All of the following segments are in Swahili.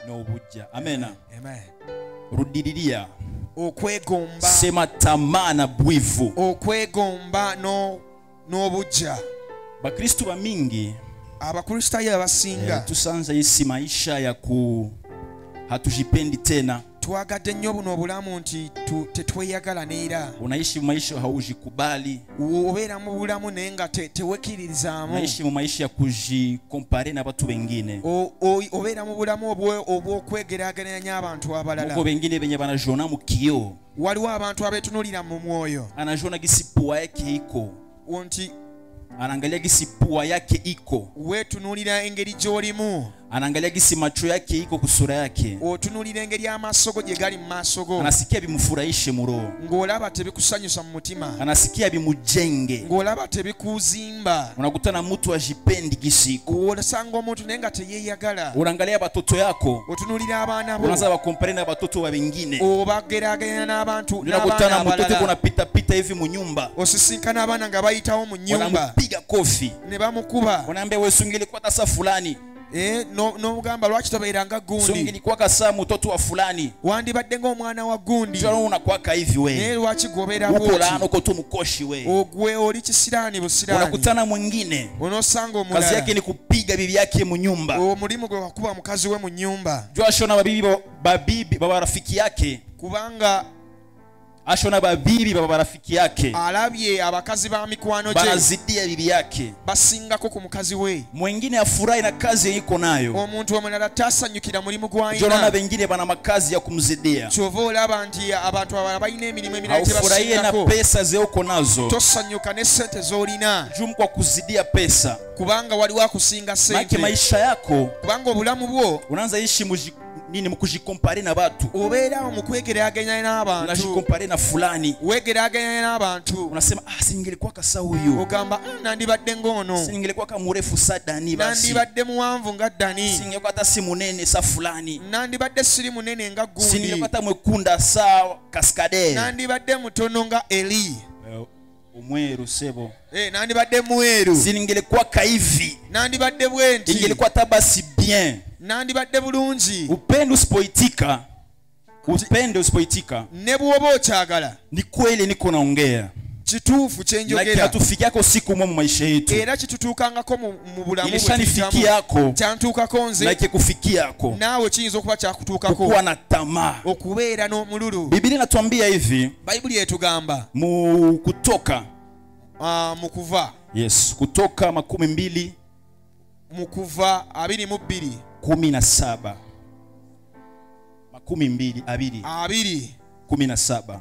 n'obujja. Amena. Amen. Rudiriria. Okwegomba. Sema tamaa na bwivu. Okwegomba n'obujja. Bakristo bamingi abakristaayo abasinga tusanze isi maisha ya hatujipendi tena. Twagadde nnyo buno obulamu nti tetweyagala neera. Unaishi maisha haujikubali. Obeera mu bulamu naye nga tewekiririzaamu. Unaishi mu maisha ya kujikompare na watu wengine. Obeera mu bulamu obw'okwegeraageranya abantu abalala. Muko wengine benye banajona mu kioo. Waliwo abantu abeetunulira mu mwoyo. Anajona gisi pua yake iko. Nti anaangalia gisi pua yake iko. Wetunulira engeri gy'olimu. Anaangalia gisi macho yake iko kusura yake. Otunulira engeri amasogo gye gali mu maaso go. Anasikia bimufurahishe mu roho. Ng'olaba tebikusanyusa mu mutima. Anasikia bimujenge. Ng'olaba tebikuzimba. Unakutana mtu ajipendi gisi iko. Osanga omuntu naye nga teyeeyagala. Unaangalia batoto yako. Otunulira abaana bo. Unaanza bakompare na batoto wa wengine. Obageraganya n'abantu unakutana mtoto kuna pita hivi mu nyumba. Osisinkana abaana nga bayitawo mu nyumba. Wanampiga kofi. Ne bamukuba. Wanaambia wewe sungili kwa tasa fulani. N'ogamba lwaki tobeeranga gundi. Sungili kwa kasa mtoto wa fulani. Wandibadde ng'omwana wa gundi. Jalo unakwaka hivi wewe. Naye lwaki gobeera bwoti. Uko laano ko tumukoshi wewe. Ogwe oli kisiraani busiraani. Unakutana mwingine. Onosanga omulala. Kazi yake ni kupiga bibi yake mu nyumba. Omulimu gwe wakuba mukazi we mu nyumba. Jo ashona babibi baba rafiki yake. Kubanga ashona babibi baba rafiki yake. Alabye abakazi ba mikwano gye. Banazidia bibi yake. Basingako ku mukazi we. Mwingine afurahi na kazi yiko nayo. Omuntu omulala tasanyukira mulimu gw'ayina. Jona bengine bana makazi ya kumzidia. Kyova olaba nti abantu abalala balina emirimu emirala gye basingako. Aufurahie na pesa ze uko nazo. Tosanyuka ne sente z'olina. Jumu kwa kuzidia pesa. Kubanga waliwo akusinga sente. Maisha yako. Kubanga obulamu bwo. Unaanza ishi mukujikompare na batu. Obeera mu kwegeraganya n'abantu. Unajikompare na fulani. Wegeraganya n'abantu. Unasema singelikuwa kasa huyu. Ogamba nandibadde ngono. Singelikuwa kama mrefu sa Dani basi. Nandibadde muwanvu nga Dani. Singelikuwa hata si munene sa fulani. Nandibadde siri munene nga gundi. Singelikuwa hata mwekunda sa Kaskade. Nandibadde mutono nga Eli. Umweru sebo. Nandibadde mweru. Singelikuwa kaivi. Nandibadde bwenti. Ingelikuwa tabasi bien. Nandibadde bulungi. Upendo usipoitika. Ne bw'oba okyagala. Ni kweli niko naongea. Kituufu kye njogera. Like hatufikiako siku mu maisha yetu. Era kitutuukangako mu bulamu bwe. Ilishanifikiako. Kyantuukako nze. Like kufikiako. Naawe kiyinza okuba kyakutuukako. Kukuwa na tamaa. Okubeera n'omululu. Biblia inatuambia hivi. Bayibuli etugamba. Mu Kutoka. Mu Kuva. Yes, Kutoka 12. Mu Kuva 22. 17. 12. 17.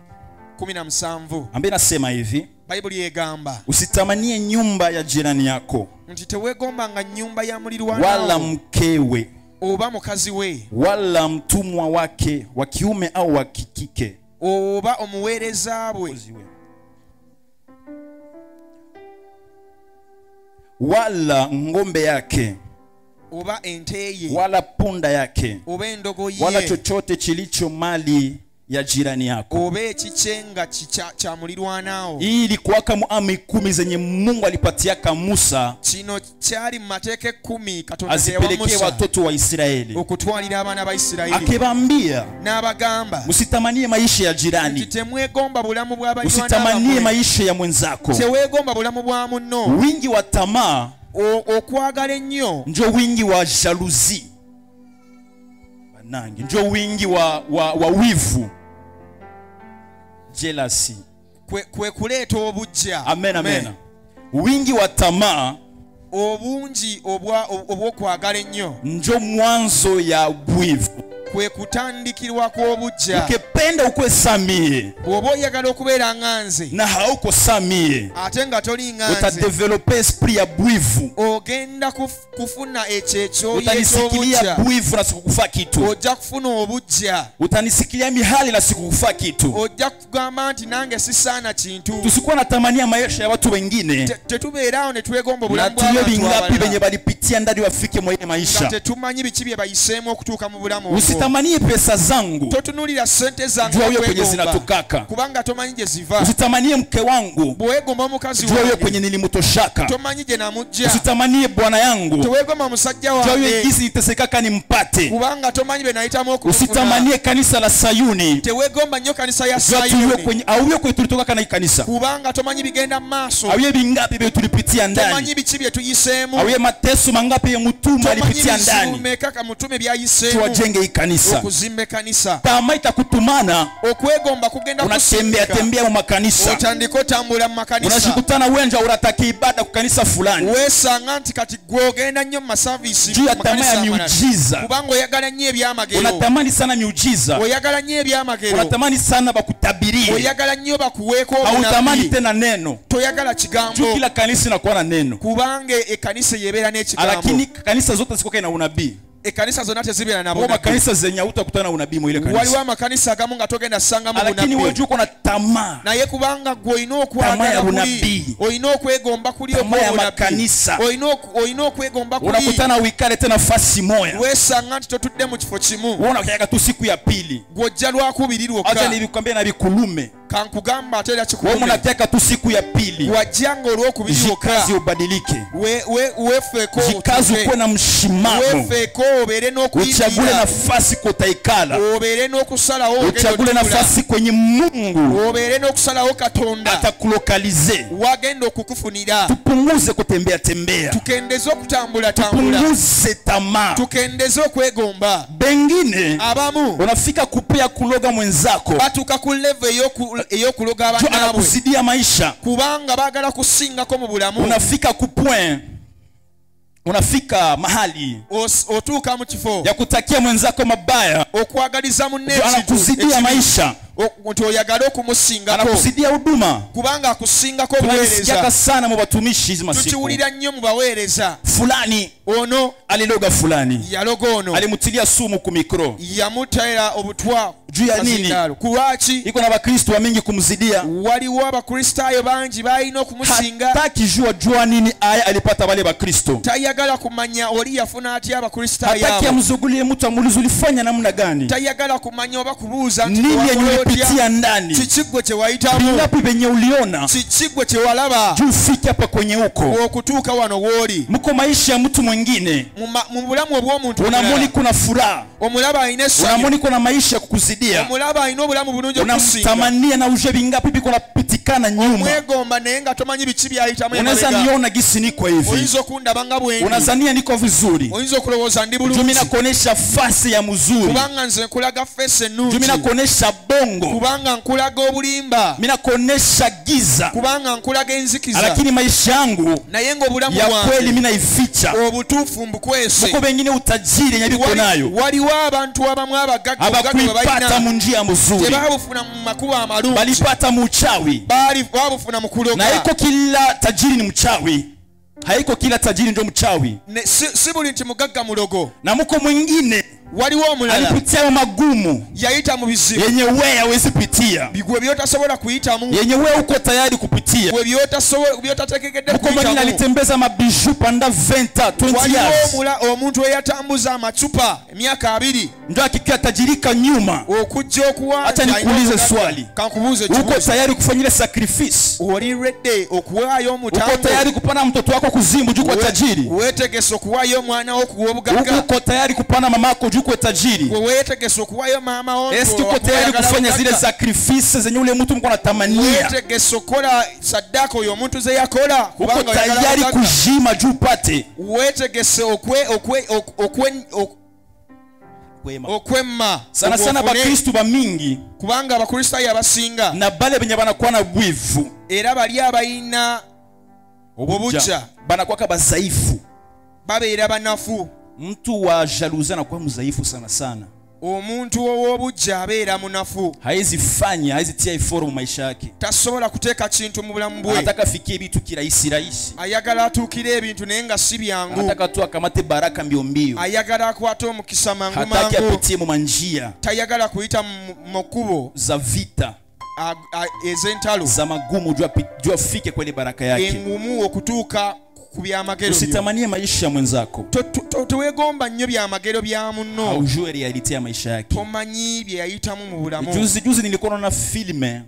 Ambaye nasema hivi. Bayibuli egamba. Usitamanie nyumba ya jirani yako. Nti teweegombanga nyumba ya mulirwana. Wala mkewe. Oba mukazi we. Wala mtumwa wake wa kiume au wa kike. Oba omuweereza bwe. Wala ngombe yake. Oba ente ye. Wala punda yake. Oba endogo ye. Wala chochote kilicho mali ya jirani yako. Oba ekichenga cha mulirwanao. Hii ilikuwa mu amri 10 zenye Mungu alipatiaka Musa. Kino kyali mu mateeka 10 Katonda azipelekee watoto wa Israeli. Okutwalira abaana ba Isirayiri. Akibambia. N'abagamba. Msitamanie maisha ya jirani. Temwegomba bulamu bwa balirwana. Msitamanie maisha ya mwenzako. Teweegomba bulamu bwa munno. Wingi wa tamaa. Okwagala ennyo. Njo wingi wa jalousie. Banangi. Njo wingi wa wivu. Jealousy. Kwe kuleeta obujja. Amen. Wingi wa tamaa. Obungi obw'okwagala ennyo. Njo mwanzo ya bwivu. Kwe kutandikirwa kw'obujja. Ukipenda ukwe samie. Bw'oba oyagala okubeera nganze. Na hauko samie. Ate nga toli nganze. Utadevelope esprit ya bwivu. Ogenda kufuna ekyecho utanisikilia bwivu na sikukufa kitu. Ojja kufuna obujja. Utanisikilia mihali na sikukufa kitu. Ojja kugamba nti nange sisaana kintu. Tusikuwa natamania maisha ya watu wengine. Tetubeeraawo ne twegomba obulamu bw'abantu abalala. Na tuyo bingapi benye balipitia ndani wafike mwa ile maisha. Tetumanyi biki bye bayiseemu okutuuka mu bulamu obwo. usitamanie pesa zangu totunulira sente zangu jua huyo kwenye zinatokaka. kubanga tomanyi gye ziva. Usitamanie mke wangu bwegomba omukazi jua huyo wange kwenye nilimtoshaka. tomanyi gye namujja. Usitamanie bwana yangu tewegomba musajja jua huyo wange jinsi nitesekaka nimpate. kubanga tomanyi be nayitamu okufuna. Usitamanie kanisa la Sayuni tewegomba nnyo kanisa ya jua tuyo Sayuni kwenye auyo kwenye tulitokaka na kanisa. kubanga tomanyi bigenda maaso. Auye bingapi bye tulipitia ndani. tomanyi bichi bye tuyiseemu. Auye mateso mangapi ya mtume alipitia ndani. meka mutume byayiseemu tuwajenge hii kanisa. okuzimba kanisa. Tamaa itakutumana okwegomba kugenda unatembea tembea mu makanisa. otandika otambula mu makanisa. Unashikutana wenja urataka ibada ku kanisa fulani. Wesanga nti kati gwogenda nnyo mu masavisi juu ya tamaa ya miujiza. kubanga oyagala nnyo ebyamagero. Unatamani sana miujiza. oyagala nnyo ebyamagero. Unatamani sana bakutabirie. oyagala nnyo bakuweeko obunabii. Hautamani tena neno. toyagala kigambo. Juu kila kanisa inakuwa na neno. kubanga ekanisa yebeera n'ekigambo. Lakini kanisa zote ziko na unabii. ekanisa zonna tezibeera na bunabii. Makanisa zenye utakutana na unabii mu ile kanisa. waliwo amakanisa agamu nga togenda ssanga mu bunabii. Lakini wewe uko na tamaa. naye kubanga gwe olina okwagala kuli. olina okwegomba kuli obunabii. olina okwegomba kuli. Unakutana wikale tena fasi moya. wesanga nti totudde mu kifo kimu. unaona kaya tu siku ya pili. gwojja lwakubiri lwokka. acha nibikwambia na bikulume. kankugamba ate era kikulume. wewe unataka tu siku ya pili. wajjanga olwokubiri lwokka. jikazi ubadilike. wefeeko. jikazi uko na mshimamo. wefeeko obeere n'okuyingira. uchagule nafasi kotaikala. obeere n'okusalawo. uchagule nafasi kwenye Mungu. obeere n'okusalawo Katonda. atakulokalize. wagenda okukufunira. tupunguze kutembea tembea. tukendeze okutambula. tupunguze tamaa. tukendeze okwegomba. bengine abamu unafika kupea kuloga mwenzako. batuka ku level eyokuloga abannaabwe. anakuzidia maisha. kubanga baagala kusingako mu bulamu. unafika ku point. unafika mahali otuuka mu kifo ya kutakia mwenzako mabaya. okwagaliza munne anakuzidia maisha. nti oyagala okumusingako. anakuzidia huduma. kubanga akusingako obuweereza. tunasikiaka sana mu batumishi hizi masiku. tukiwulira nnyo mu baweereza. fulani ono aliloga fulani. yaloga ono. alimutilia sumu ku mikro. yamutera obutwa. juu ya nini? kulwaki iko na bakristo wa mingi kumzidia. waliwo abakristaayo bangi balina okumusinga. hataki jua nini aya alipata wale bakristo. tayagala kumanya oli yafuna atya abakristaayo abo. hataki amzugulie mtu amulize ulifanya namna gani. tayagala kumanya oba kubuuza nti nini yenye ulipitia ndani. kikigwe kye wayitamu. bingapi benye uliona. kikigwe kye walaba. juu ufike hapa kwenye uko. okutuuka wano w'oli. mko maisha ya mtu mwingine. mu bulamu obw'omuntu unamwoni kuna furaha. omulaba alina essanyu. unamwoni kuna maisha ya kukuzidia. omulaba alina obulamu bulungi okusinga. unamtamania na uje bingapi biko napitikana nyuma. omwegomba naye nga tomanyi biki byayitamu. unaweza niona gisi niko hivi. oyinza okundaba nga bwendi. unazania niko vizuri. oyinza okulowooza ndi bulungi. juu mina kuonesha fasi ya mzuri. kubanga nze nkulaga fesi ennungi. juu mina kuonesha bongo. kubanga nkulaga obulimba. mina kuonesha giza. kubanga nkulaga enzikiza. lakini maisha yangu naye ng'obulamu ya bwange kweli mina ificha. obutuufu mbukwese. muko bengine utajiri yenye biko nayo. waliwo abantu abamu abagagga abakuipata mu njia mzuri. tebabufuna mu makubo amalungi. balipata mu uchawi. babufuna mu kuloga. na iko kila tajiri ni mchawi. haiko kila tajiri ndio mchawi. si buli nti mugagga mulogo. na muko mwingine waliwo omulala alipitia magumu yayita mu bizibu yenye wewe hawezi pitia. bigwe byotasobola kuyitamu. yenye wewe uko tayari kupitia. gwe byotategekedde kuyitamu. Muko mwingine alitembeza mabiju panda 20 years. waliwo omuntu eyatambuza amacupa emyaka 2 ndio akikia tajirika nyuma. okujja okuwa. acha nikuulize swali. kankubuuze uko tayari kufanyia sacrifice? oli ready okuwaayo omutango? uko tayari kupana mtoto wako kuzimu juu kwa tajiri? weetegese okuwaayo omwana wo kuwa obugagga? uko tayari kupana mamako juu kwa tajiri? weetegese okuwaayo maama wo? eske uko tayari kufanya zile sacrifice zenye ule mtu mko natamania? weetegese okola sadaka oyo omuntu ze yakola? uko tayari kujima juu pate? weetegese okwemma sana sana bakristo bamingi. kubanga abakristaayo abasinga na bale benye banakuwa na bwivu era bali abalina obujja banakuwa bazaifu. babeera banafu. mtu wa jalousie anakuwa mzaifu sana sana. omuntu ow'obujja abeera munafu. haizi fanya haizi tia effort mu maisha yake. tasobola kuteeka kintu mu bulamu bwe. anataka fikie bitu kirahisi rahisi. ayagala atuukire ebintu naye nga si byangu. anataka tu akamate baraka mbio mbio. ayagala akwate omukisa mangu mangu. hataki apitie mu manjia. tayagala kuyita mu kkubo za vita ez'entalo za magumu juu afike kwenye baraka yake. engumu okutuuka ku byamagero byo. Usitamanie maisha ya mwenzako. Tewegomba nnyo byamagero bya munno. Haujue reality ya maisha yake. Tomanyi bye yayitamu mu bulamu. Juzi nilikuwa naona filme.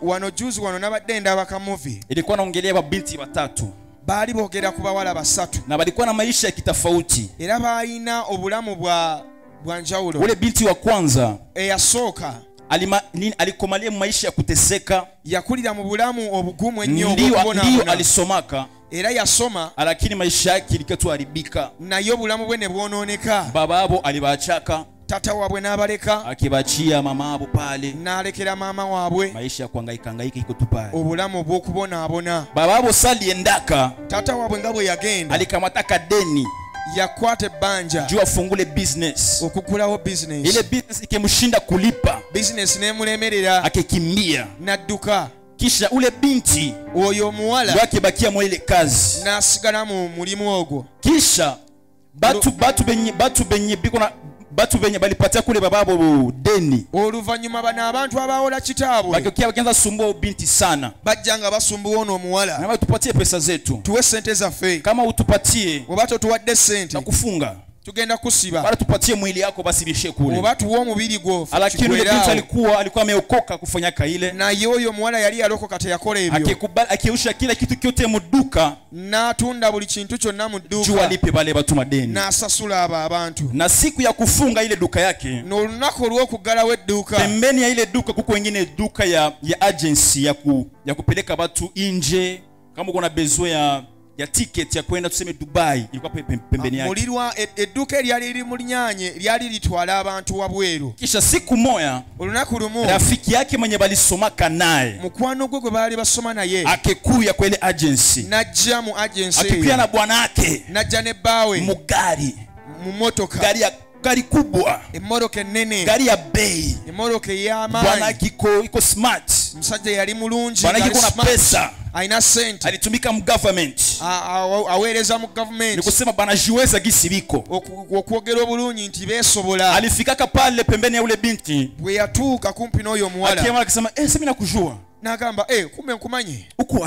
Wano juzi wano nabadde ndaba ka movie. Ilikuwa naongelea babinti batatu. Baali boogera ku bawala basatu. Na balikuwa na maisha ya kitofauti. Era balina obulamu bwa njawulo. Ule binti wa kwanza eyasooka alikomalia maisha ya kuteseka, yakulira mu bulamu obugumu ennyo ndio alisomaka era yasoma, lakini maisha yake ilikatuharibika. naye obulamu bwe ne bwonooneka. Bababo alibaachaka, tata waabwe n'abaleka, akibachia mama abo pale, n'alekera maama waabwe maisha ya kuhangaika iko tu pale, obulamu obw'okubonaabona. bababo saliendaka, tata waabwe nga bwe yagenda alikamataka deni yakwata ebbanja juu afungule business, okukulawo business. ile business ikimshinda kulipa, business nemulemerera, akikimbia nadduka. kisha ule binti oyo omuwala wake bakia mu ile kazi, n'asigala mu mulimu ogwo. kisha batu benye balipatia kule bababo deni, oluvannyuma bano abantu abawola kitaabwe bakikia bakianza sumbua binti sana, bajja nga basumbuwa ono omuwala. na tupatie pesa zetu, tuwe sente zaffe, kama utupatie oba totuwadde sente na kufunga, tugenda kusiba. bado tupatie mwili yako basi bishe kule. Oba tuwe omubiri gwo. Lakini yule binti alikuwa ameokoka kufanya kaile, na yoyo muwala yali yalokoka teyakola ebyo, akikubali akiusha kila kitu kyote mu duka, n'atunda buli kintu kyonna mu dduuka, juu alipe bale batu madeni, n'asasula abo abantu. na siku ya kufunga ile duka yake, n'olunaku olw'okuggalawo edduuka, pembeni ya ile duka kuko wengine duka ya agency ya kupeleka batu inje, kama kuna besoin ya ticket ya kwenda tuseme Dubai, ilikuwa pembeni yake. Mulirwa edduuka eryali liri mu linyanye lyali litwala abantu wabweru. Kisha siku moya, olunaku lumu, rafiki yake mwenye balisomaka naye, mukwano gwe gwe baali basoma naye, akekuya kwa ile agency, najja mu agency, akikuya na bwana yake, najja ne bawe mugari, mu motoka, gari kubwa, emmotoka ennene, gari ya bei, emmotoka ey'amaanyi. bwana iko smart, musajja yali mulungi, bwana iko na pesa, aina sente, alitumika mu government, aweereza mu government. ni kusema bana jiweza gisi biko, okwogera obulungi nti beesobola. alifikaka pale pembeni ya ule binti, bwe yatuuka kumpi n'oyo omuwala, akiamala akisema simi nakujua, n'agamba kumbe nkumanyi, uko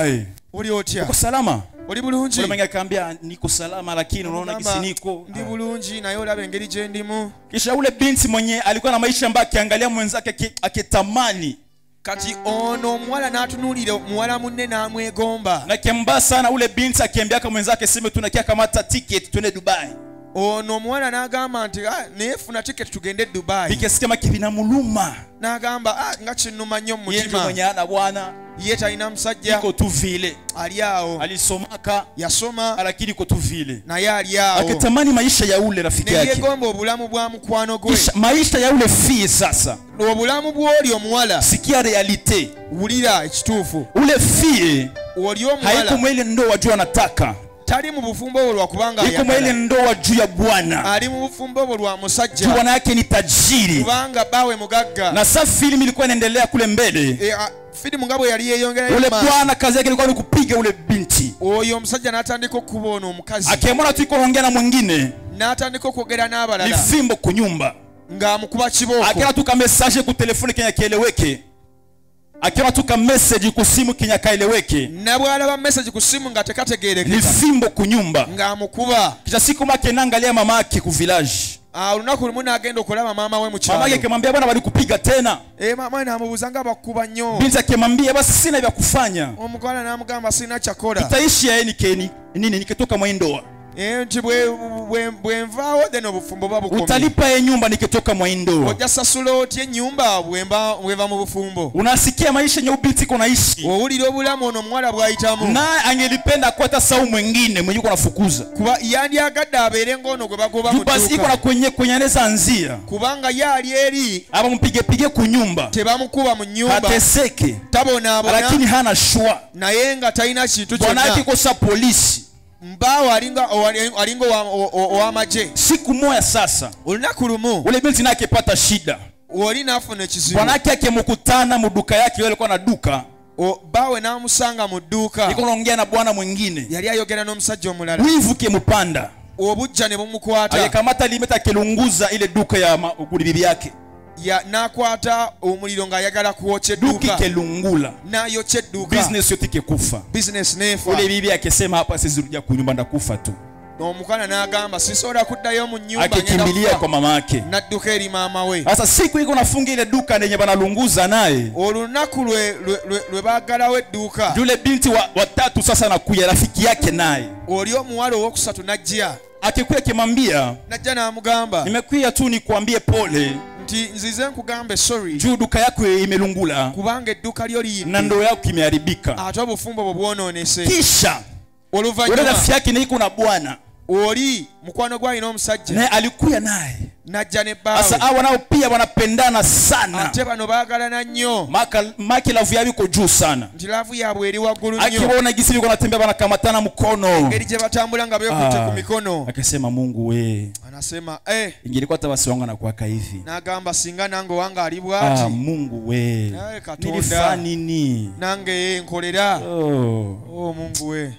oli otya, uko salama, oli bulungi? Ule mwenye akaambia niko salama, lakini unaona gisi niko ndi bulungi, naye olaba engeri gye ndimu. Kisha ule binti mwenye alikuwa na maisha ambayo akiangalia mwenzake akitamani, kati ono omuwala n'atunuulira muwala munne n'amwegomba, na kemba sana ule binti akiambiaka mwenzake sime tunakia kamata ticket twende Dubai. ono omuwala n'agamba nti naye funa ticket tugende Dubai. Bikesema kibina muluma, n'agamba nga kinnuma nnyo mu mutima, mwenye ana bwana, ye talina musajja, iko tu vile, ali awo, alisomaka, yasoma, lakini iko tu vile, naye ali awo, akitamani maisha ya ule rafiki yake, yegomba obulamu bwa mukwano gwe, maisha ya ule fie. Sasa obulamu bw'oli omuwala, sikia realite, wulira ekituufu, ule fie oli omuwala haiko mwele ndoa juu anataka, tali mu bufumbo obwo lwa kubanga iko mwele ndoa juu ya bwana, ali mu bufumbo obwo lwa musajja, juu bwana yake ni tajiri, kubanga bawe mugagga. na sasa filmu ilikuwa inaendelea kule mbele, fidimu ngabo yali yeyongera, ule bwana kazi yake ilikuwa ni kupiga ule binti, oyo omusajja n'atandika okubona omukazi, akemona tu iko ongea na mwingine, n'atandika okwogera n'abalala, ni fimbo kunyumba, ng'amukuba kiboko, akena tuka message ku telefoni kenya kieleweke, akena tuka message ku simu kenya kaeleweke, na bwalaba message ku simu nga tekategerekeka, ni fimbo kunyumba, ng'amukuba. kisha siku make naangalia mama yake ku village, olunaku lumu n'agenda okulaba maama we mu kyalo, mama yake akimwambia bwana balikupiga tena, maama n'amubuuza nga bakuba nnyo, binti akimwambia basi sina vya kufanya, omukwala n'amugamba sina kyakola, tutaishi ya nini nikitoka mwa ndoa, nti bwe nvaawo then obufumbo babukomye, utalipa ye nyumba nikitoka mwa ndoa, ojja sasula otya ennyumba bweva mu bufumbo. Unasikia maisha yenye ubinti iko naishi, owulira obulamu ono omuwala bw'ayitamu, na angelipenda kwata sau mwingine mwenye uko nafukuza, kuba yandyagadde abeere ng'ono gwe bagoba mu basi iko dduuka, na kwenye anaweza anzia, kubanga ye ali eri, aba mpige ku nyumba, tebamukuba mu nnyumba, hateseke, tabonaabona, lakini hana shwa, naye nga talina kintu bwana yake kyonna, kosa polisi. mbaawo alinga ow'amagye. Siku moja sasa, olunaku lumu ule binti naye akipata shida, oli n'afuna ekizibu, bwana yake akimkutana mu duka yake, yule alikuwa na duka, baawe n'amusanga mu dduuka, iko naongea na bwana mwingine, yali ayogera n'omusajja omulala, wivu kemupanda, obujja ne bumukwata, alikamata limeta akilunguza ile duka ya bibi yake, ya nakwata omuliro nga ayagala kuwokya duka edduuka ikelungula, n'ayokya edduuka business yote ikekufa. business nefa. Ule bibi akisema hapa sizirudia kunyumba ndakufa tu, omukana n'agamba sisobola kuddayo mu nnyumba akikimbilia kwa mama yake. n'adduka eri maama we. Sasa siku iko nafunga ile duka lenye banalunguza naye, olunaku lwe baagalawo edduuka, yule binti wa tatu sasa nakuya rafiki yake naye, oli omuwala owokusatu n'ajja, akikuya akimwambia n'ajja n'amugamba nimekuya tu nikuambie pole nti nzize nkugambe sorry juu duka yako imelungula kubanga edduuka lyo liyidde na ndoo yako imeharibika. ate obufumbo bwe bwonoonese. Kisha ule Oluvannyuma rafiki yake naye kuna bwana oli mukwano gwalina omusajja naye alikuya naye. n'ajja ne Sasa bbaawe, hawa nao pia wanapendana sana, ate bano baagalana nnyo maki lavu yao iko juu sana. nti laavu yaabwe eri waggulu nnyo, Akiwaona gisi biko natembea wanakamatana mkono, engeri gye batambula nga beekutte ku mikono. akasema Mungu we, Anasema ingilikuwa hata wasi wangu anakuwaka hivi. n'agamba singa nange wange ali bw'ati Mungu we, Katonda. nilifanya nini? nange nkolera. Oh, Mungu we,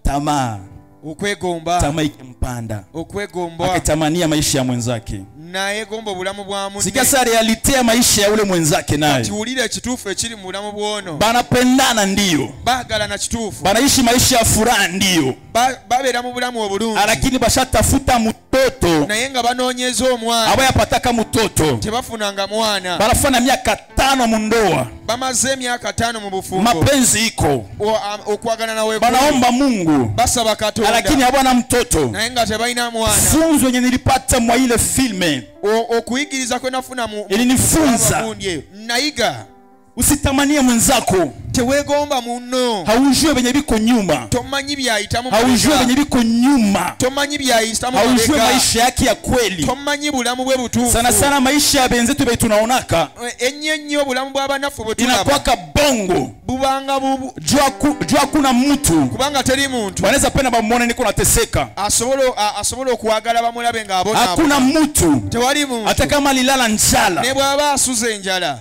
tamaa okwegomba ikimpanda, okwegomba akitamania maisha ya mwenzake. n'ayegomba obulamu bwa munne. Sikia sasa realite ya maisha ya ule mwenzake naye. kiwulira ekituufu ekiri mu bulamu bw'ono. Banapendana ndiyo, baagalana kituufu, banaishi maisha ya furaha ndiyo, babeera mu bulamu obulungi, lakini bashatafuta mtoto naye nga banoonyeza omwana aba yapataka mtoto, tebafunanga mwana. banafanya miaka 5 mu ndoa, bamaze emyaka 5 mu bufumbo, mapenzi iko, okwagala nawe banaomba Mungu basaba lakini Katonda habana mtoto. naye nga tebalina mwana. Funzo yenye nilipata mwa ile filme okuyigiriza kwe nafuna mu ilinifunza, nayiga usitamanie mwenzako, teweegomba munno, haujue venye biko nyuma, tomanyi byayitamu haujue venye biko nyuma, tomanyi byayitamu haujue maisha yake ya kweli. tomanyi bulamu bwe butuufu. Sana sana maisha ya benzetu be tunaonaka ennyo obulamu bw'abanafu bwe inakwaka bongo, bubanga jua kuna mtu kubanga teri muntu wanaweza penda bamwone niko nateseka, asobola okwagala bamulabe ng'abona. hakuna mtu tewali muntu hata kama alilala njala, ne bw'aba asuze enjala.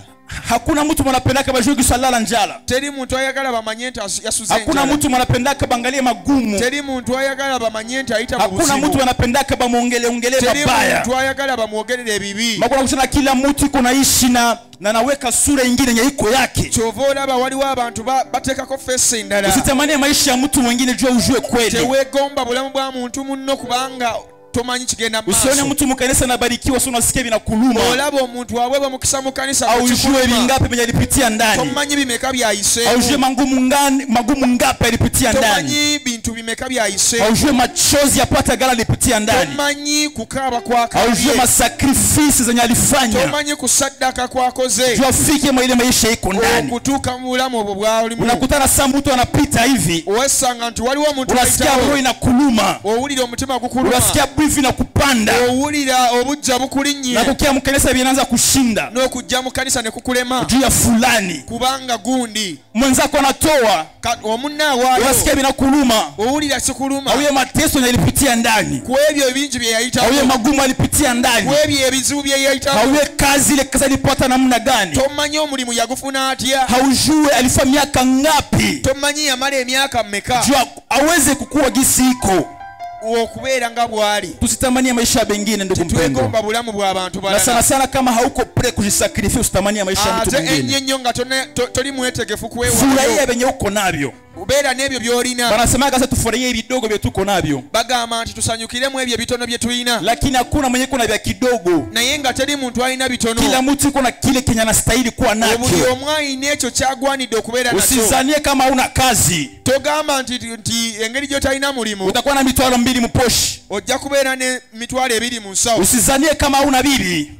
hakuna mtu mwanapendaka bajue kisalala njala, teri muntu ayagala bamanye nti yasuze hakuna enjala. mtu mwanapendaka bangalie magumu, teri muntu ayagala bamanye nti ayita mu hakuna mtu buzibu. anapendaka bamuongele teri mabaya. muntu ayagala bamwogerere ebibi. Makuna kusema kila mtu iko naishi na naweka sura nyingine yenye iko yake. kyova olaba waliwo abantu bateekako fesi endala. Usitamanie maisha ya mtu mwingine, jua ujue kweli. teweegomba bulamu bwa muntu munno kubanga tomanyi kigenda mu Usione maaso. mtu mukanisa anabarikiwa sio unasikia vinakuluma, olaba omuntu waweebwa mukisa mu kanisa au ujue vingapi venye alipitia ndani, tomanyi bimeka au byayiseemu, ujue magumu ngapi alipitia ndani, tomanyi bintu bimeka byayiseemu, au ujue machozi yapata gala alipitia ndani, tomanyi kukaaba kwa au ujue kabye, masakrifisi zenye alifanya, tomanyi kusaddaka kwakoze jua fike mwa ile maisha iko ndani. okutuuka mu bulamu obwo bwalimu. Unakutana saa mtu anapita hivi, owesanga nti waliwo omuntu unasikia roho ayitawo, inakuluma, owulira omutima gukuluma, unasikia bwivi na kupanda, owulira obujja bukulinnye, na kukia mkanisa vinaanza kushinda n'okujja mu kanisa ne kukulema juu ya fulani. kubanga gundi Mwenzako anatoa, omunnaawayo, unasikia vinakuluma, owulira kikuluma au ye mateso yenye alipitia ndani, ku ebyo ebingi bye yayitawo, au ye magumu alipitia ndani, ku ebyo ebizibu bye yayitawo. hauye kazi ile kazi alipata namna gani, tomanyi omulimu yagufuna atya, haujue alifa miaka ngapi, tomanyi yamala emyaka mmeka jua aweze kukua gisi iko. okubeera nga bw'ali. Tusitamanie maisha ya bengine, ndugu mpendwa, twegomba bulamu bw'abantu na sana balala. sana kama hauko pre kujisakrifia, usitamanie maisha ya mtu ate ennyo mwingine. ennyo nga toli mwetegefu Furahia kwewayo, venye uko navyo. beera n'ebyo by'olina. Wanasema kasa tufurahie vidogo vya tuko navyo, bagamba nti tusanyukiremu ebyo ebitono bye tulina, lakini hakuna mwenye kuna vya kidogo. naye nga teri muntu alina bitono. Kila mtu iko na kile kenye anastahili kuwa buli nacho. omu alina ekyo kyagwanidde okubeera nakyo. Usizanie kama hauna kazi togamba nti engeri gy'otalina mulimu utakuwa na mitwalo 2 mposhi. ojja kubeera ne mitwalo 2 mu nsawo. Usizanie kama hauna bibi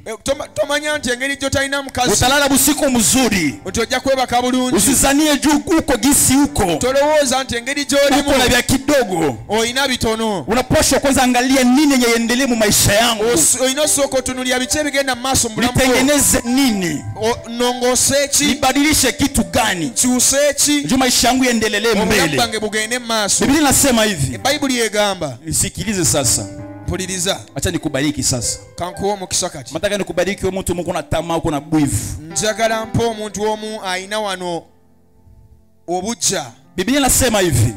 tomanya nti engeri gy'otalina mukazi utalala busiku mzuri. nti ojja kwebaka bulungi. Usizanie juu uko gisi uko tolowooza nti engeri gy'olimu uko na vya kidogo. olina bitono. Unapaswa kwanza angalia nini yenye yaendelee mu maisha yangu, olina osooka otunuulira biki ebigenda mu maaso mu bulamu bwo. nitengeneze nini, nongoose ki, nibadilishe kitu gani kyuse ki, juu maisha yangu yaendelee obulamu mbele. bwange bugende mu maaso. Biblia inasema hivi, bayibuli egamba, nisikilize sasa, mpuliriza acha nikubariki sasa. kankuwa omukisa kati. Nataka nikubariki wewe mtu Mungu na tamaa, uko na bwivu. njagala mpa omuntu omu ayina wano obujja. Biblia inasema hivi,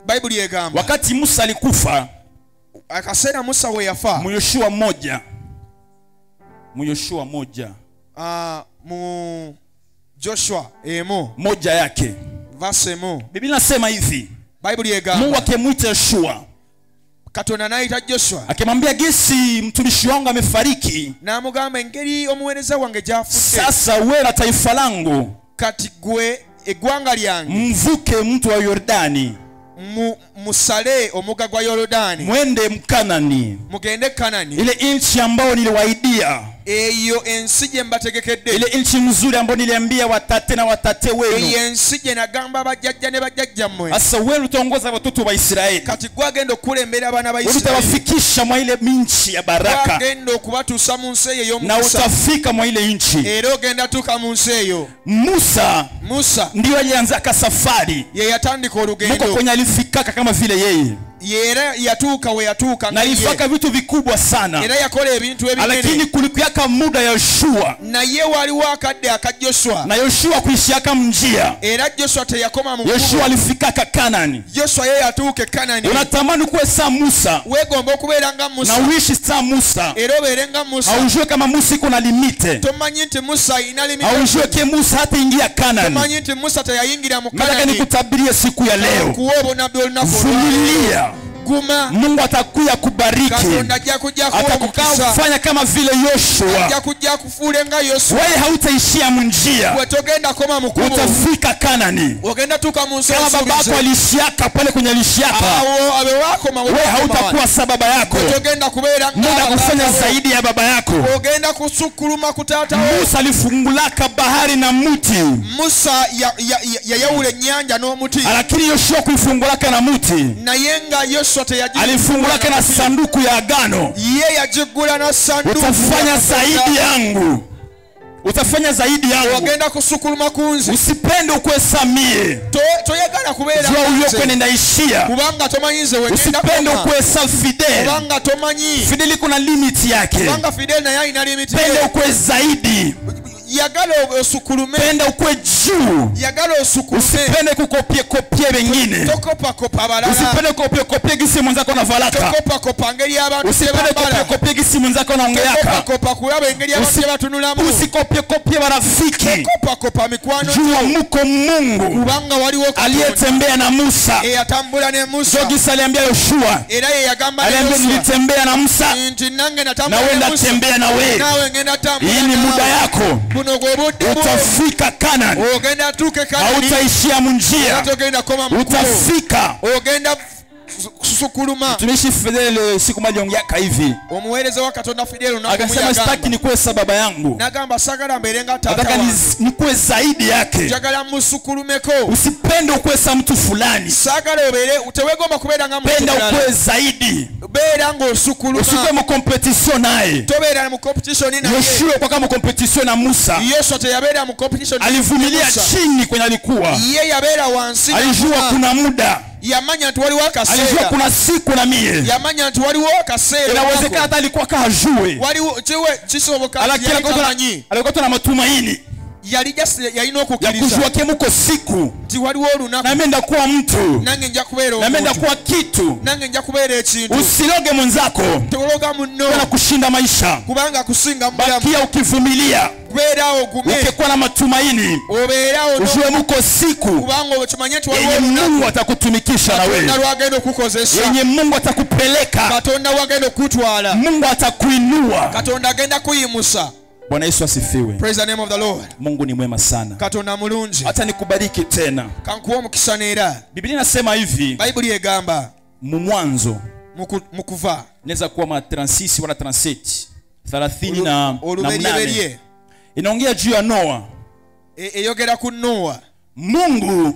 bayibuli egamba, wakati Musa alikufa, akaseera Musa we yafa, mu Yoshua 1, mu Joshua emo moja yake verse emo Biblia inasema hivi, Bible yegamba Mungu akimwita Yoshua, Katonda naita Joshua akimwambia gesi mtumishi wangu amefariki, na mugamba engeri omuweereza wange gyafudde, sasa wewe na taifa langu kati gwe eggwanga lyange mvuke mto wa Yordani, musale omugga gwa Yordani, mwende Mkanani, mugende Kanani, ile nchi ambayo niliwaidia, eyo ensi gye mbategekedde, ile nchi nzuri ambayo niliambia watate na watate wenu. eyo ensi gye nagamba bajjajja ne bajjajjammwe. Sasa wewe utaongoza watoto wa Israeli, Kati gwagenda okulembera abaana ba Isirayiri, utawafikisha mwa ile nchi ya baraka, gwagenda okubatuusa mu nsi eyo na ey'omukisa, utafika mwa ile nchi. era ogenda tuuka mu nsi eyo. Musa ndio alianza safari, ye yatandika Mungu olugendo, kwenye alifikaka kama vile yeye, era yatuuka we yatuuka na alifaka vitu vikubwa sana, era yakola ebintu lakini ebinene, kulikuyaka muda ya Yoshua, naye waliwo akadde aka Joshua, na Yoshua kuishiaka mnjia. era Joshua teyakoma mu Yoshua kkubo. alifikaka Kanani. Joshua ye yatuuka e Kanani. Unatamani kuwe saa Musa Weegomba okubeera nga na Musa, uishi saa Musa, era obeere nga Musa. haujue kama Musa iko na limite, Tomanyi nti Musa alina limite, haujue ke Musa hata ingia Kanani. tomanyi nti Musa teyayingira mu Nataka Kanani. nikutabirie siku ya leo, Kuwa obonabbi olunaku olwaleero. vumilia, Guma, Mungu atakuya kubariki, Katonda ajja kujja kuwa omukisa, atakufanya kama vile Yoshua. ajja kujja kufuula nga Yosua. Wewe hautaishia munjia, Gwe togenda koma mu kkubo, utafika Kanani ogenda tuuka mu nsi kama babako ensuubize. alishiaka pale kwenye alishiaka. Awo abe waakoma we Wewe wakoma hautakuwa wano. sa baba yako, Togenda kubeera Mungu nga akufanya taata wo. zaidi ya baba yako. Ogenda kusukkuluma ku taata wo. Musa alifungulaka bahari na muti, Musa yayawula ennyanja n'omuti, lakini Yoshua kuifungulaka na muti, naye nga Yosua alifungulaka na sanduku ya agano. ye yagiggula na sanduku. Utafanya zaidi yangu, utafanya zaidi yangu. Ogenda kusukkuluma ku nzi. Usipende ukwesamie, Toyagala kubeera jua nga uyokwe nze, ninaishia. kubanga tomanyi nze wegenda Usipende koma, ukwesa Fidel, kubanga tomanyi, Fidel kuna limiti yake. kubanga Fidel naye alina limiti ye. Penda ukwe zaidi, Yagala osukkulume, penda ukwe juu. yagala osukulume, Usipende kukopie kopie wengine, tokopakopa abalala, usipende kopie kopie gisi mwenzako na valaka, tokopakopa ngeri abantu gye usipende kopie bambala, kopie gisi mwenzako naongeaka, tokopakopa kulaba engeri abantu gye batunulamu, usikopie kopie barafiki. tokopakopa mikwano Jua gyo, muko Mungu kubanga waliwo Katonda aliyetembea na Musa. eyatambula ne Musa, Jogisa aliambia Yoshua, era ye yagamba ne aliambia Yosua nilitembea na Musa, nti nange na natambula wewe ne Musa, ndatembea na wewe. nawe ngenda tambula Hii ni muda nawe. yako, Buno gwe budde bwo, utafika Kanani, ogenda tuuke Kanani, hautaishia munjia, togenda koma mu kkubo, utafika. ogenda kusukkuluma. Tumishi Fidel siku moja ongeaka hivi, Omuweereza wa Katonda Fidel akasema sitaki nikuwe sa baba yangu, nagamba sagala mbeere nga taata nataka wange, nikuwe zaidi yake. njagala musukkulumeko, Usipende ukuwe sa mtu fulani, sagala obeere, tewegomba kubeera nga muntu penda mulala, ukuwe zaidi, beera ng'osukkuluma, usikuwe mu competition naye. tobeera mu competition naye. Yoshua kwa kama competition na Musa, Yosua teyabeera mu competition, alivumilia Musa. chini kwenye alikuwa, Ye yabeera wansi, alijua kuna muda, yamanya nti waliwo alijua akaseera, kuna siku na mie. yamanya nti waliwo akaseera, Inawezekana hata alikuwa kahajue, waliwo kisoboka lakini yali tamanyi, alikuwa na matumaini yali yalina ya okukkiriza kujua ke muko siku nti waliwo olunaku na mimi ndakuwa mtu, nange nja kubeera na mimi omuntu, ndakuwa kitu. nange nja kubeera ekintu. Usiloge mwenzako Tologa munno, na kushinda maisha, kubanga kusinga mulamu, bakia ukivumilia, kubeerawo gume, ukikuwa na matumaini, obeerawo ujue muko siku kubanga okimanye nti waliwo yenye olunaku Mungu atakutumikisha na Katonda wewe, lwagenda okukozesa, yenye Mungu atakupeleka, Katonda wagenda okutwala, Mungu atakuinua. Katonda agenda kuyimusa. Bwana Yesu asifiwe. Praise the name of the Lord. Mungu ni mwema sana. Katonda mulungi. Hata nikubariki tena. Kankuwa omukisa neera. Biblia inasema hivi, Bayibuli egamba mu Mwanzo mu Kuva inaweza kuwa ma 36 wala 37 30 na 8, inaongea juu ya Noa. eyogera ku Noa. Mungu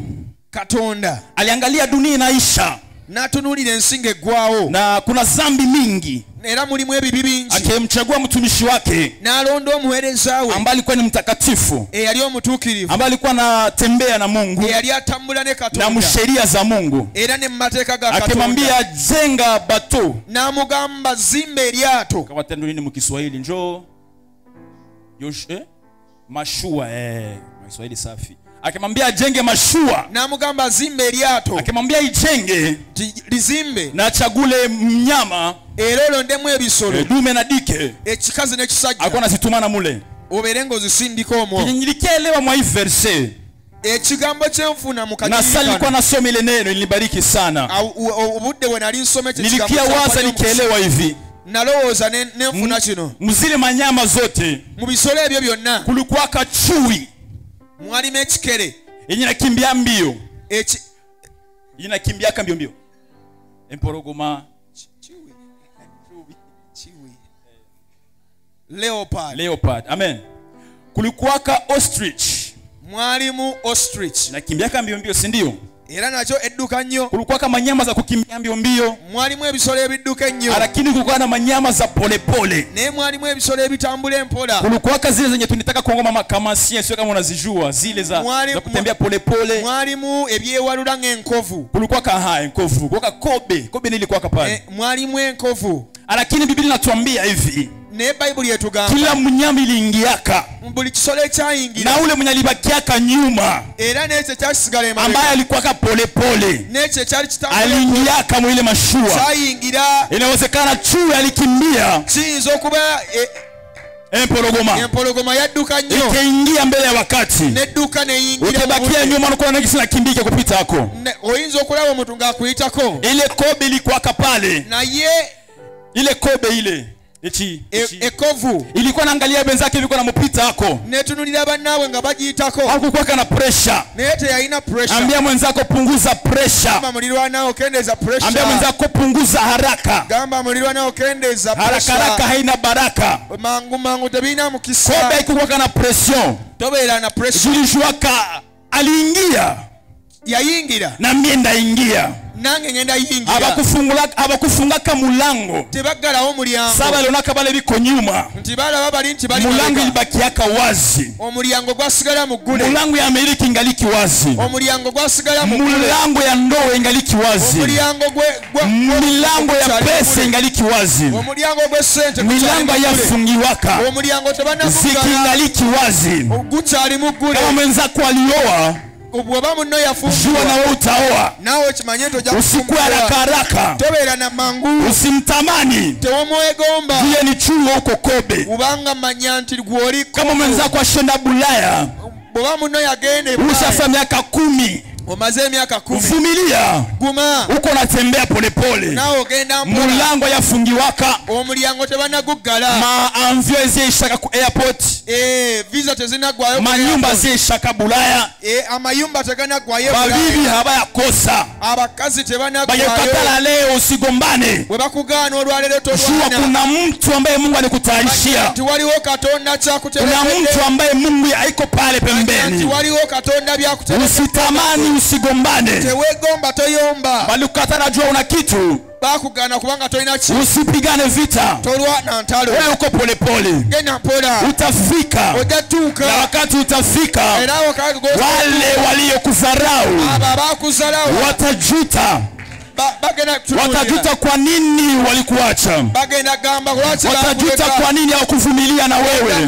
Katonda aliangalia dunia inaisha, n'atunuulira ensi ng'eggwaawo, na kuna zambi mingi, era mulimu ebibi bingi, akimchagua mtumishi wake n'alonda omuweereza we ambaye alikuwa ni mtakatifu, eyali omutuukirivu, ambaye alikuwa anatembea na Mungu eyali atambula ne na Katonda msheria za Mungu, era ne mu mateeka ga Katonda, akimwambia jenga bato. n'amugamba zimba eryato. Kama tendo nini mkiswahili njoo mashua Kiswahili safi. Akimwambia ajenge mashua, n'amugamba zimba eryato, akimwambia ijenge lizimbe, na chagule mnyama era olondemu ebisolo, dume na dike, ekikazi n'ekisajja, alikuwa anazitumana mule. oberengo zisindika omwo nilikielewa mwa hii verse ekigambo kyenfuna mu na sasa nilikuwa nasoma ile neno ilinibariki sana obudde we nali nsome nilikia waza nikielewa hivi nalowooza nenfuna kino mzile manyama zote mu bisolo ebyo byonna kulikuwa chui mwalimu ekikere yenye nakimbia mbio yenye nakimbia mbio mbio empologoma leopard amen kulikuwa ostrich mwalimu ostrich nakimbia mbio mbio si ndio era nacho edduka nnyo kulikuwa kama nyama za kukimbia mbio mbio mwalimu ebisolo ebidduka ennyo lakini kulikuwa na manyama za polepole naye mwalimu ebisolo ebitambula empola kulikuwa zile zenye tunitaka kuongoma kama sio kama unazijua zile za kutembea polepole mwalimu ebyewalula ng'enkovu kulikuwa enkovu kulikuwa kobe nilikuwa pale mwalimu enkovu lakini Biblia inatuambia hivi ne Bible yetugamba kila mnyama iliingiaka buli kisolo ekyayingira na ule mwenye alibakiaka nyuma era n'ekyo kyasigala emabega ambaye alikuwa polepole n'ekyo kyali kitambula aliingiaka mu ile mashua kyayingira inawezekana chui alikimbia kiyinza okuba empologoma yadduka nnyo ikaingia mbele ya wakati nedduka neyingira ukibakia nyuma unakuwa nakisi nakimbike kupita hako oyinza okulaba omuntu ng'akuyitako ile kobe ilikuwa pale naye ile kobe ile ekovu ilikuwa naangalia benzake ilikuwa nampita hako netunulira bannawe nga bagiyitako hakukuwa na pressure naye teyalina pressure ambia mwenzako punguza pressure gamba mulirwanao kendeza pressure ambia mwenzako punguza haraka gamba mulirwanao kendeza pressure haraka haina baraka mangu tebina mukisa kobe haikukuwa na pression tobeera na pressure jilishuaka aliingia yayingira na mimi ndaingia nange ngenda yingira abakufungaka mulango tebaggalawo mulyango saba lonaka bale biko nyuma nti balaba bali nti bali mulango ilibakiaka wazi omulyango gwasigala muggule mulango ya Amerika ingaliki wazi omulyango gwasigala muggule mulango ya ndoa ingaliki wazi omulyango ya pesa ingaliki wazi omulyango gw'essente milango yafungiwaka omulyango zikingaliki wazi gukyali muggule kama mwenzako alioa bw'oba munno jua nawe utaoa nawe okimanye nti ojja usikuwe haraka tobeera na mangu usimtamani tewomwegomba vile ni chuo huko kobe kubanga manya nti gw'oli kama mwenzako ashenda Bulaya bw'oba munno yagende ushafa miaka 10 omaze emyaka 10 vumilia guma uko natembea polepole nawe ogenda mulango yafungiwaka omulyango tebanaguggala maanvyo zishaka ku airport visa tezinagwayo manyumba zishaka Bulaya amayumba teganagwayo babibi habayakosa abakazi tebanagwayo bayekatala leo usigombane bwe bakugaana olwalero tolwana kuna mtu ambaye Mungu alikutayarishia nti waliwo Katonda kuna mtu ambaye Mungu haiko pale pembeni nti waliwo Katonda byakuterekera usitamani usigombane tewegomba toyomba balikukatana jua una kitu bakugana kubanga tolina ki usipigane vita tolwana ntalo wewe uko polepole genda mpola utafika ojatuuka na wakati utafika era wale waliokudharau bakuzarau watajuta watajuta kwa nini walikuacha watajuta kwa nini hawakuvumilia na wewe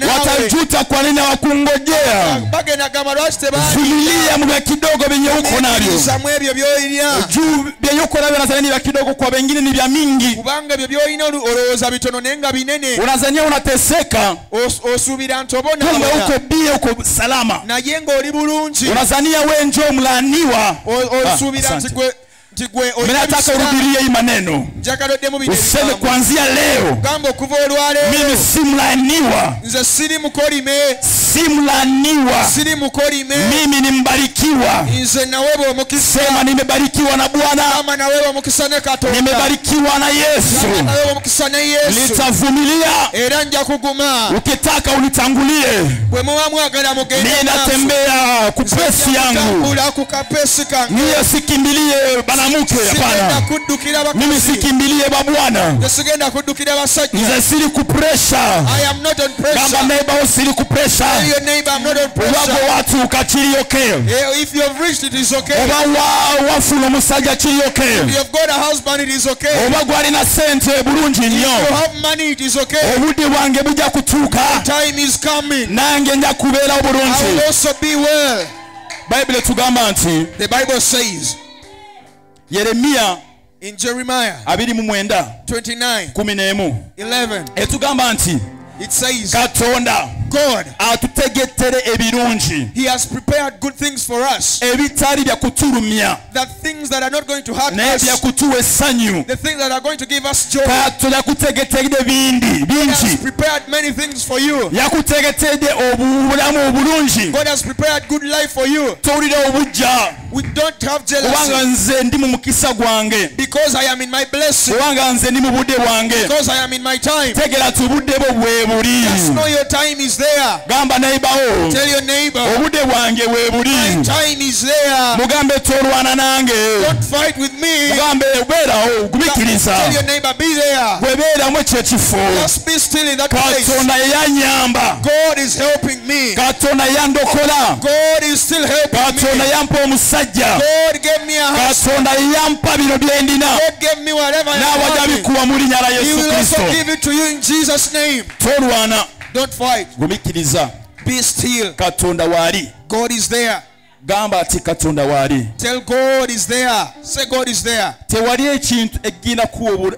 watajuta kwa nini hawakungojea vumilia muda kidogo venye uko navyo juu venye uko navyo unazania ni vya kidogo kwa wengine ni vya mingi kubanga ebyo byolina olowooza bitono naye nga binene unazania unateseka osuubira nti obona kumbe uko bie uko salama naye ng'oli bulungi unazania we njo mlaaniwa osuubira nti gwe nataka urudilie hii maneno useme kuanzia leo mimi si mlaaniwa si mlaaniwa mimi ni mbarikiwa sema nimebarikiwa na Bwana nimebarikiwa na Yesu nitavumilia ukitaka unitangulie mimi natembea kupesi yangu niye sikimbilie banamuke hapana mimi sikimbilie babwana nzasiri kupresha kama neighbor usiri kupresha wako watu ukachirioke oba wafuno musajja chirioke oba gwali na sente bulungi nnyo obudde bwange bujja kutuuka nange nja kubeera obulungi Bible tugamba nti the Bible says Yeremia in Jeremiah 29:11 etugamba nti It says, Katonda God, atutegetere ebirungi He has prepared good things for us. ebitali bya kutulumya That things that are not going to hurt naye bya us, kutuwa essanyu. the things that are going to give us joy. Katonda yakutegeteredde God bingi has prepared many things for you. yakutegeteredde obulamu obulungi God has prepared good life for you. towulira obujja We don't have kubanga jealousy nze ndi mu mukisa gwange because I am in my blessing, kubanga nze ndi mu budde bwange. because I am in my time. Tegera tubudde bwo bwe buli. Just know your time is there. Gamba neighbor Tell your neighbor, obudde bwange bwe buli. my time is there. Mugambe tolwana nange. Don't fight with me. Mugambe beerawo gumikiriza. Tell your neighbor, be there. Bwe beeramu ekyo ekifo. Just be still in that place. Katonda yanyamba. God is helping me. Katonda yandokola. God is still helping Katonda me. yampa omusajja. God gave me a house. Katonda yampa bino bye ndina. God gave me whatever I N'abajja want. bikuwa mu linnya la He Yesu will also Kristo. give it to you in Jesus' name. Tolwana. Don't fight. Gumikiriza. Be still. Katonda waali. God is there. Gamba ati Katonda waali. Tell God is there. Say God is there. Tewali ekintu egenda kuwa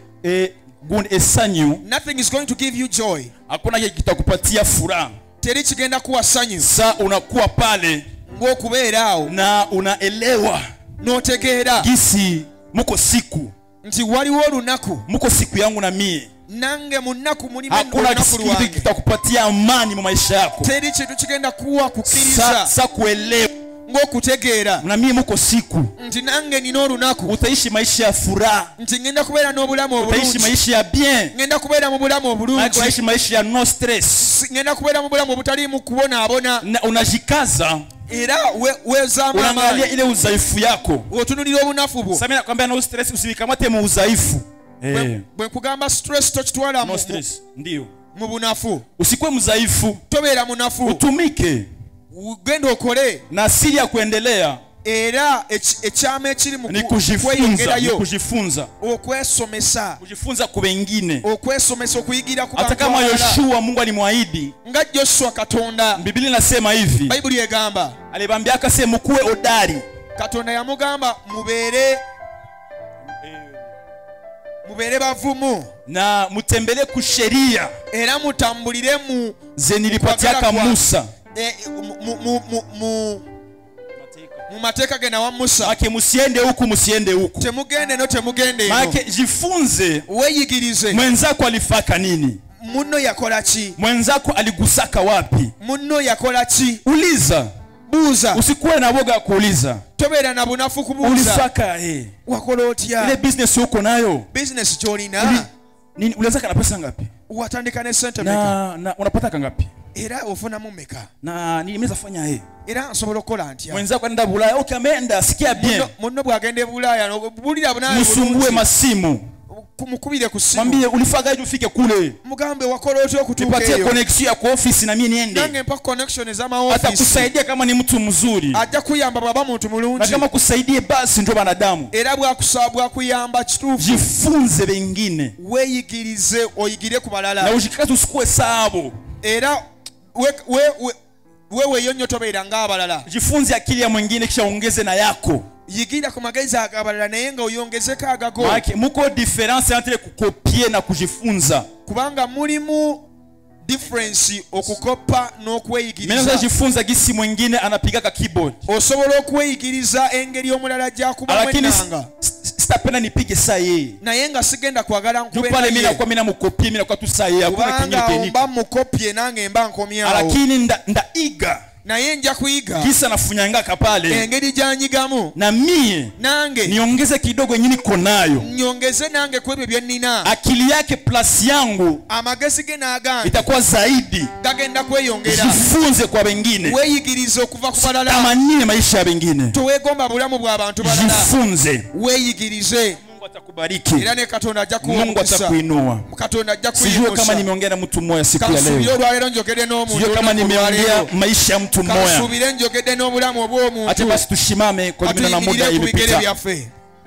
essanyu. Nothing is going to give you joy. Hakuna kitakupatia furaha. Teri kigenda kuwa sanyu. Sa unakuwa pale Ng'okubeeraawo na unaelewa n'otegeera gisi muko siku nti waliwo olunaku muko siku yangu na mie. nange mu nnaku mulimu Hakuna olunaku kitu lwange. kitakupatia amani mu maisha yako. Teri kintu kigenda kuwa kukkiriza Sa kuelewa ng'okutegeera na mie muko siku nti nange nina olunaku utaishi maisha ya furaha. nti ngenda kubeera n'obulamu Utaishi obulungi. maisha ya bien. Ngenda kubeera mu bulamu obulungi. Utaishi maisha ya no stress. Ngenda kubeera mu bulamu obutaliimu kubonaabona. Na unajikaza. Era weezaamu Unaangalia amaanyi. ile udhaifu yako. Otunulira obunafu bwo. Sasa mimi nakwambia no stress usivikamate mu udhaifu. Bwe nkugamba stress tokitwala No stress. Ndio. mu bunafu. Usikwe mdhaifu. Tobeera munafu. Utumike. Genda okole. Na siri ya kuendelea Era ekyama ekiri mu ni kujifunza. okwesomesa. Kujifunza ku wengine. Okwesomesa okuyigira ku Hata bantu kama abalala. Yoshua Mungu alimwahidi. Nga Joshua Katonda. Biblia inasema hivi. Bayibuli egamba. Alibambia akasema mukuwe hodari. Katonda yamugamba mubeere bavumu. Na mutembele ku sheria. Era mutambulire mu ze nilipatiaka Musa. mu mateeka ge nawa Musa. Make musiende huku musiende huku. Temugende no temugende eno. Make jifunze. Weyigirize. Mwenzako alifaka nini? Munno yakola ki? Mwenzako aligusaka wapi? Munno yakola ki? Uliza. Buuza. Usikuwe na boga kuuliza. Tobeera na bunafu kubuuza. Ulifaka wakola otya? Ile business uko nayo. Business kyolina. Nini ulianza na pesa ngapi? Watandika ne sente meka. Na unapata ngapi? Era ofunamu meka. Na nimeweza fanya Era nsobola okukola ntya? Mwenzako anaenda Bulaya, okay ameenda, sikia bien. Munno bwagenda Bulaya, bulira bunaye. Msumbue masimu. Kumukubire ku simu. Mwambie ulifaga hivi ufike kule. Mugambe wakola otya okutuuka eyo? Nipatie connection ya kwa office na mimi niende. Nange mpa connection za ma office. Atakusaidia kama ni mtu mzuri. Ajja kuyamba baba muntu mulungi. Na kama kusaidie basi ndio banadamu. Era bwakusabwa kuyamba kituufu. Jifunze wengine. Weyigirize oyigire ku balala. Na ushikate usikue sabo. Era wewe yonyo tobeera ng'abalala. Jifunze akili ya mwingine kisha ongeze na yako. Yigira ku magezi agabalala naye nga oyongezeko agago. Maana muko difference entre kukopier na kujifunza. Kubanga mulimu difference okukopa n'okweyigiriza. Menza jifunza gisi mwingine anapiga keyboard. Osobola okweyigiriza engeri omulala gy'akuba mwennanga. Sitapenda nipige saa yeye. Naye nga sigenda kwagala nkube. Pale mimi nakuwa mimi namukopie mimi nakuwa tu saa yeye. Hakuna kingine keniki. Mba mukopie nange mba nkomyawo. Lakini ndaiga. Naye nja kuyiga. Kisa nafunyanga pale. Engeri gyanyigamu. Na mie nange niongeze kidogo nyinyi niko nayo. Nyongeze nange kwebyo bye nina. Akili yake plus yangu amagezi ge nagange itakuwa zaidi. Gagenda kweyongera. Jifunze kwa wengine. Weyigirize okuva ku balala. Tamanyie maisha ya wengine. Tuwegomba bulamu bw'abantu balala. Jifunze. Weyigirize. Mungu atakubariki. Era ne Katonda ajja kuwa. Mungu atakuinua. Katonda ajja kuinua. Sijui kama nimeongea na mtu mmoja siku ya leo. Sijui kama nimeongea maisha ya mtu mmoja. Kasubire njogedde n'obulamu obw'omuntu. Acha basi tushimame kwa jina la muda ilipita.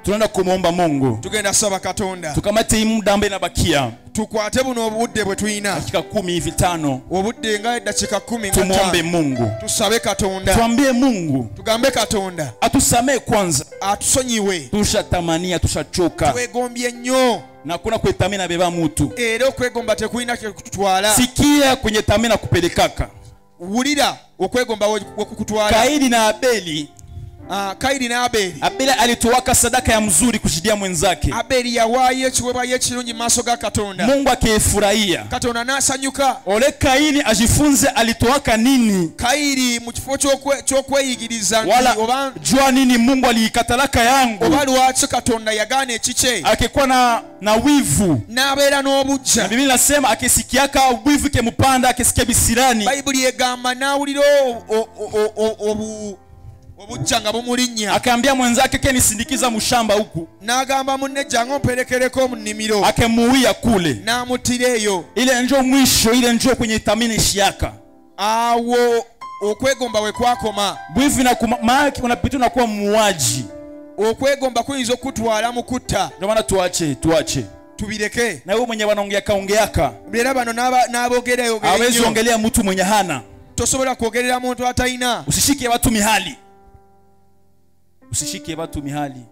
Tunaenda kumuomba Mungu. Tugenda saba Katonda. Tukamate hii muda ambaye inabakia. Tukwate buno obudde bwe tuyina. Dakika 10 hivi 5. Obudde nga dakika 10 nga. Tumuombe Mungu. Tusabe Katonda. Tuambie Mungu. Tugambe Katonda. Atusamee kwanza. Atusonyiwe. Tushatamania, tushachoka. Twegombye nnyo. na kuna kwetamina beba mtu. Era okwegomba tekulina kutwala. Sikia kwenye tamina kupelekaka. Wulira okwegomba okukutwala. Kaini na Abeli. Kaini na Abeli. Abeli alituwaka sadaka ya mzuri kushidia mwenzake. Abeli yawaye chiweba yechirungi maso ga Katonda. Mungu akifurahia. Katonda nasanyuka. Ole Kaini ajifunze alituwaka nini. Kaini mu kifo ky'okweyigiriza wala jua nini Mungu alikatalaka yangu. Oba lwaki Katonda yagana ekiche. Akikuwa na wivu. N'abeera n'obujja. Biblia inasema akisikiaka wivu kemupanda akisikia bisirani. Bayibuli egamba nawulira obujjanga bumulinnya. Akaambia mwenzake ke nisindikiza mushamba huku. N'agamba munne jango mpelekereko mu nnimiro. Akemuia kule. N'amutireyo. Ile njo mwisho, ile njo kwenye tamini shiaka. Awo okwegomba we kwakoma. Wivu na kumaki unapita na kuwa muuaji. Okwegomba kuyinza okutwala mu kutta. Ndio maana tuache. Tubireke. Na wewe mwenye wanaongeaka. Bera bano n'abogera yogera. Hawezi ongelea mtu mwenye hana. Tosobola kuogerera muntu ataina. Usishike watu mihali. Usishike watu mihali.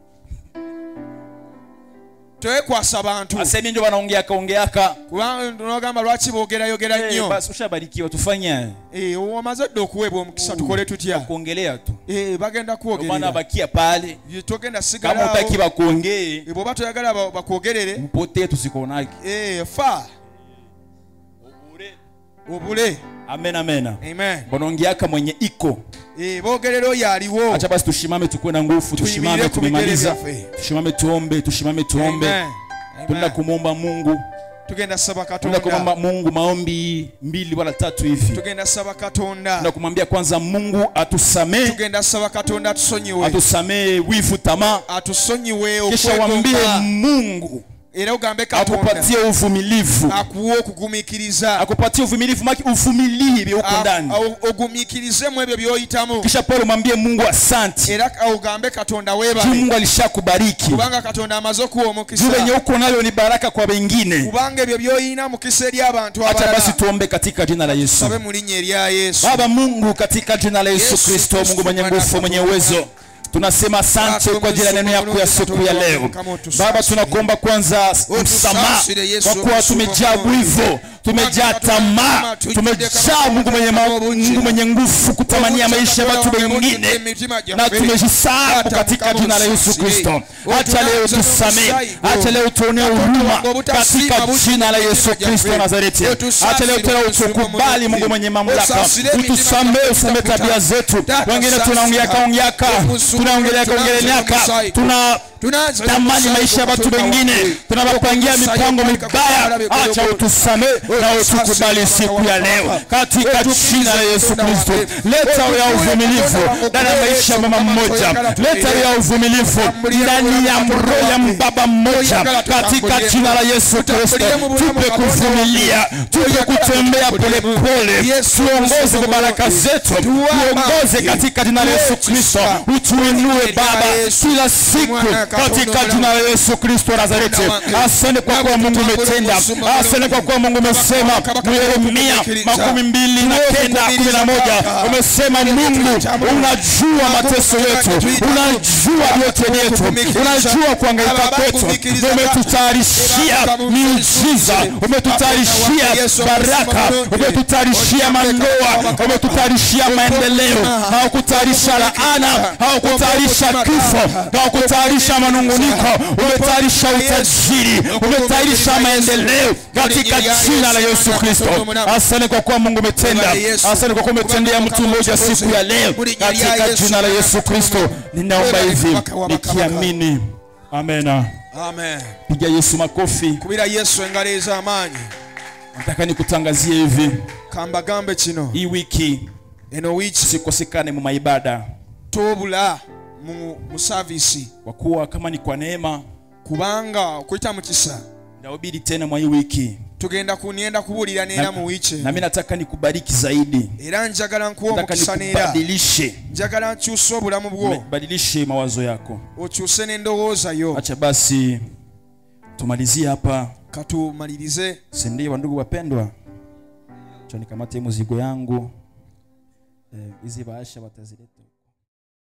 Twekwasa abantu. Asemi ndio wanaongeaka. Kubanga nogamba lwaki boogera yogera nnyo. Basi ushabarikiwa tufanya. Omaze okuweebwa omukisa tukole tutya. Kuongelea tu. Bagenda kuogerera. Maana bakia pale. Togenda sigala. Kama utaki bakuongee. Boba toyagala bakwogerere. Mpote tusikonaki. Fa. Obule. Amen. Bonongeaka mwenye iko. Bogerero yaliwo. Acha basi tushimame tukue na nguvu, tushimame tumemaliza. Tushimame tuombe. Tunataka kumuomba Mungu. Tugenda saba Katonda. Tunataka kumwomba Mungu maombi 2 wala 3 hivi. Tugenda saba Katonda. Tunataka kumwambia kwanza Mungu atusamee. Tugenda saba Katonda atusonyiwe. Atusamee wivu tamaa. Atusonyiwe okwegomba. Kisha waambie Mungu era ugambe Katonda akupatie uvumilivu. Akuwo okugumikiriza. Akupatie uvumilivu maki uvumilie huko ndani. Ogumikirize mu ebyo byoyitamu. Kisha Paulo mwambie Mungu asante. Era ugambe Katonda weba. Mungu alishakubariki. Kubanga Katonda amaze okuwa omukisa. Zile yenye uko nayo ni baraka kwa wengine. Kubanga ebyo byoyina mukisa eri abantu abalala. Acha basi tuombe katika jina la Yesu. Sabe mu linnya erya Yesu. Baba Mungu katika jina la Yesu Kristo, Mungu mwenye nguvu, mwenye uwezo. Tunasema asante kwa ajili ya neno yako ya siku ya leo. Baba tunakuomba kwanza msamaha kwa kuwa tumejaa wivu, tumejaa tamaa, tumejaa Mungu mwenye nguvu kutamania maisha ya watu wengine na tumejisahau katika jina la Yesu Kristo. Acha leo tusamehe, acha leo tuone huruma katika jina la Yesu Kristo Nazareti. Acha leo tena utukubali Mungu mwenye mamlaka. Utusamehe, usamehe tabia zetu. Wengine tunaongeaka tunatamani maisha ya watu wengine, tunawapangia mipango mibaya. Acha utusamehe na utukubali siku ya leo katika jina la Yesu Kristo. Leta ya uvumilivu ndani ya maisha ya mama mmoja, leta ya uvumilivu ndani ya roho ya mbaba mmoja katika jina la Yesu Kristo. Tupe kuvumilia, tupe kutembea polepole, tuongoze kwa baraka zetu, tuongoze katika jina la Yesu Kristo. Utuinue Baba kila siku katika jina la Yesu Kristo Nazareti. Asante kwa kuwa Mungu umetenda, asante kwa kuwa Mungu umesema Yeremia 29:11 umesema Mungu unajua mateso yetu, unajua yote yetu, unajua kuhangaika kwetu, umetutayarishia miujiza, umetutayarishia baraka, umetutayarishia mandoa, umetutayarishia maendeleo, haukutayarisha laana, haukutayarisha kifo, haukutayarisha manunguniko, umetayarisha utajiri, umetayarisha maendeleo katika jina la Yesu Kristo. Asante kwa kuwa Mungu umetenda, asante kwa kuwa umetendea mtu mmoja siku ya leo katika jina la Yesu Kristo. Ninaomba hivi nikiamini. Amen. Piga Yesu makofi. Kubira Yesu engaleza amanyi. Nataka nikutangazie hivi. Kamba gambe kino. Hii wiki sikosekane mu maibada. Tobula mu service. Kwa kuwa kama ni kwa neema kubanga kuita mukisa. Ndahubiri tena mwa hii wiki. Tugenda kunienda kubulira nera mu wiki. Na mimi nataka nikubariki zaidi. Era njagala nkuwa mukisa nera. Badilishe. Njagala nkyusa obulamu bwo. Badilishe mawazo yako. Okyuse n'endowooza yo. Acha basi tumalizie hapa. Katumalirize. Si ndio ndugu wapendwa? Acha nikamate mzigo yangu. Hizi bahasha watazileta.